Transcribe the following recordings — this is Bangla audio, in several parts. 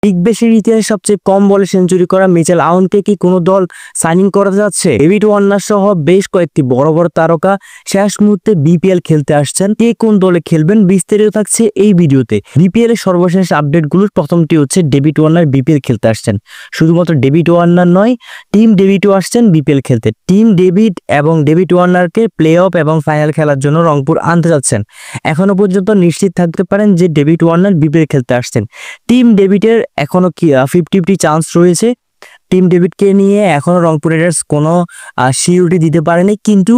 বিগ ব্যাশের ইতিহাসে সবচেয়ে কম বলে সেঞ্চুরি করা মিচেল আউনকে কি কোনো দল সাইনিং করা যাচ্ছে? ডেভিড ওয়ার্নার সহ বেশ কয়েকটি বড় বড় তারকা শেষ মুহূর্তে বিপিএল খেলতে আসছেন। কে কোন দলে খেলবেন বিস্তারিত থাকছে এই ভিডিওতে। বিপিএল এর সর্বশেষ আপডেটগুলোর প্রথমটি হচ্ছে ডেভিড ওয়ার্নার বিপিএল খেলতে আসছেন। শুধুমাত্র ডেভিড ওয়ার্নার নয়, টিম ডেভিডও আসছেন বিপিএল খেলতে। টিম ডেভিড এবং ডেভিড ওয়ার্নারকে প্লে অফ এবং ফাইনাল খেলার জন্য রংপুর আনতে যাচ্ছেন। এখনো পর্যন্ত নিশ্চিত থাকতে পারেন যে ডেভিড ওয়ার্নার বিপিএল খেলতে আসছেন। টিম ডেভিডের এখনো কি 50-50 চান্স রয়েছে। টিম ডেভিডকে নিয়ে এখনো রংপুর রাইডার্স কোনো সিউরিটি দিতে পারেনি, কিন্তু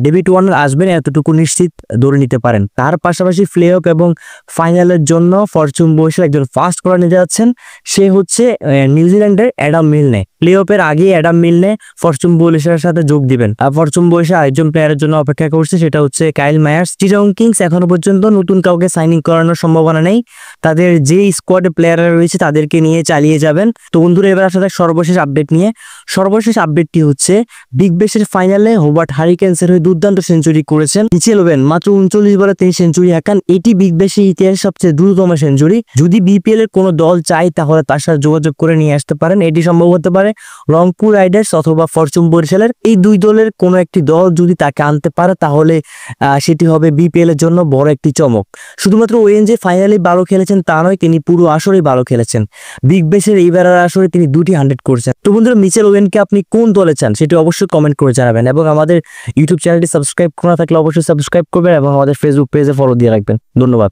ডেভিড ওয়ার্নার আসবেন এতটুকু নিশ্চিত ধরে নিতে পারেন। তার পাশাপাশি প্লে অফ এবং ফাইনালের জন্য ফরচুন বয়সের একজন ফার্স্ট করার নিতে যাচ্ছেন। সে হচ্ছে নিউজিল্যান্ডের অ্যাডাম মিলনে। প্লে অফের আগে অ্যাডাম মিলনে ফরচুন বয়সের সাথে যোগ দিবেন। আর ফরচুন বয়সে আরেকজন প্লেয়ারের জন্য অপেক্ষা করছে, সেটা হচ্ছে কাইল মায়ার্স। চিটাগং কিংস এখনো পর্যন্ত নতুন কাউকে সাইনিং করানোর সম্ভাবনা নেই। তাদের যে স্কোয়াডে প্লেয়াররা রয়েছে তাদেরকে নিয়ে চালিয়ে যাবেন। তো বন্ধুরা, এবার আসলে সর্বশেষ আপডেট নিয়ে। সর্বশেষ আপডেটটি হচ্ছে বিগ ব্যাশের ফাইনালে হোবার্ট হারিকেন্সের হয়ে দুর্দান্ত সেঞ্চুরি করেছেন মিচেল ওয়েন। মাত্র 39 বলে তিনি সেঞ্চুরি হাঁকান। এটি বিগ ব্যাশের ইতিহাসে সবচেয়ে দ্রুততম সেঞ্চুরি। যদি বিপিএল এর কোনো দল চায় তাহলে তার সাথে যোগাযোগ করে নিয়ে আসতে পারেন। এটি সম্ভব হতে পারে রংপুর রাইডার্স অথবা ফরচুন বরিশালের। এই দুই দলের কোনো একটি দল যদি তাকে আনতে পারে তাহলে সেটি হবে বিপিএল এর জন্য বড় একটি চমক। শুধুমাত্র ওয়েন যে ফাইনালে ভালো খেলেছেন তা নয়, তিনি পুরো আসরেই ভালো খেলেছেন। বিগ ব্যাশের এইবারের আসরে তিনি 2টি 100 করেছেন। তো বন্ধুরা, মিচেল ওয়েনকে আপনি কোন দলে চান সেটি অবশ্যই কমেন্ট করে জানাবেন, এবং আমাদের ইউটিউব চ্যানেলটি সাবস্ক্রাইব করা থাকলে অবশ্যই সাবস্ক্রাইব করবেন এবং আমাদের ফেসবুক পেজে ফলো দিয়ে রাখবেন। ধন্যবাদ।